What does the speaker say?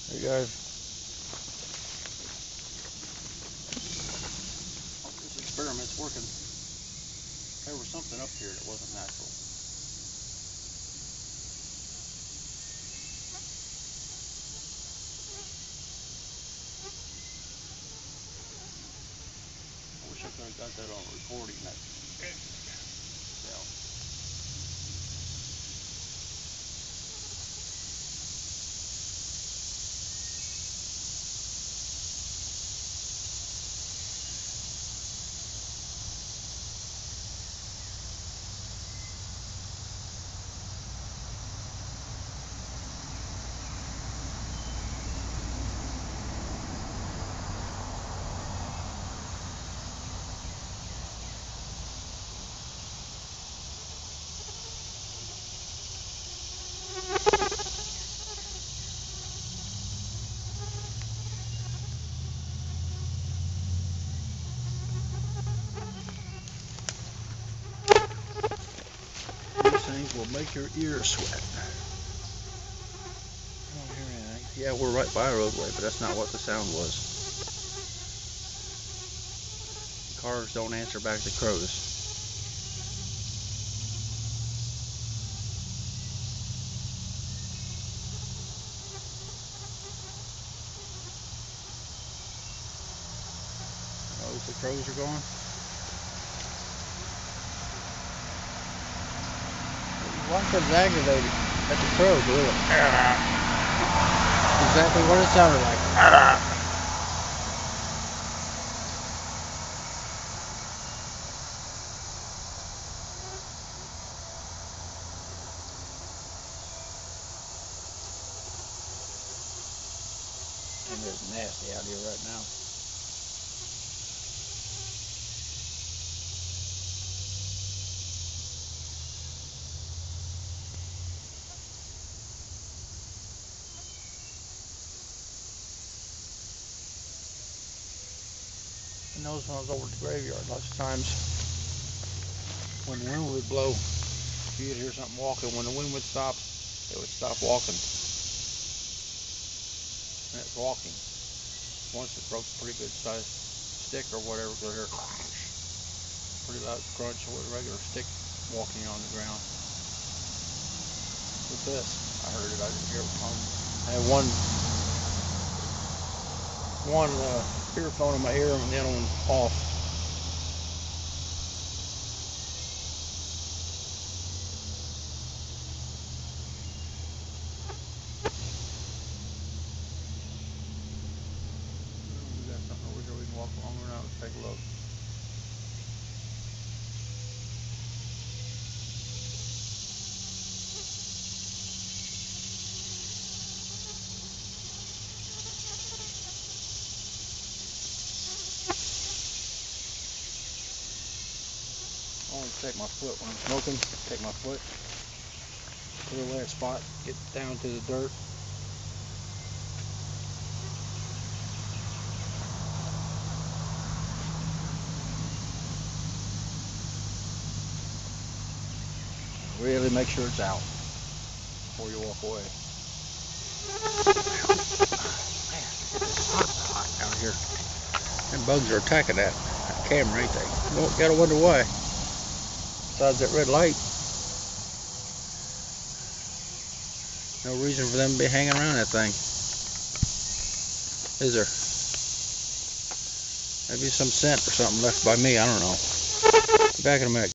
There you go. This experiment's working. There was something up here that wasn't natural. I wish I could have got that on recording. That sound. These things will make your ears sweat. I don't hear anything. Yeah, we're right by a roadway, but that's not what the sound was. Cars don't answer back to crows. Oh, the crows are going. Watch that aggravated at the crow do it. Exactly what it sounded like. And it's nasty out here right now. I noticed when I was over at the graveyard lots of times when the wind would blow, you'd hear something walking. When the wind would stop, it would stop walking. And it's walking. Once it broke a pretty good sized stick or whatever, you'll hear pretty loud crunch with a regular stick walking on the ground. What's this? I heard it, I didn't hear it. I had one earphone in my ear and the other one off. We got something over here we can walk along around and take a look. I always take my foot when I'm smoking, take my foot to the last spot, get down to the dirt. Really make sure it's out before you walk away. Man, it's hot down here. Them bugs are attacking that camera, ain't they? You gotta wonder why. Besides that red light, no reason for them to be hanging around that thing, is there? Maybe some scent or something left by me, I don't know. Be back in a minute.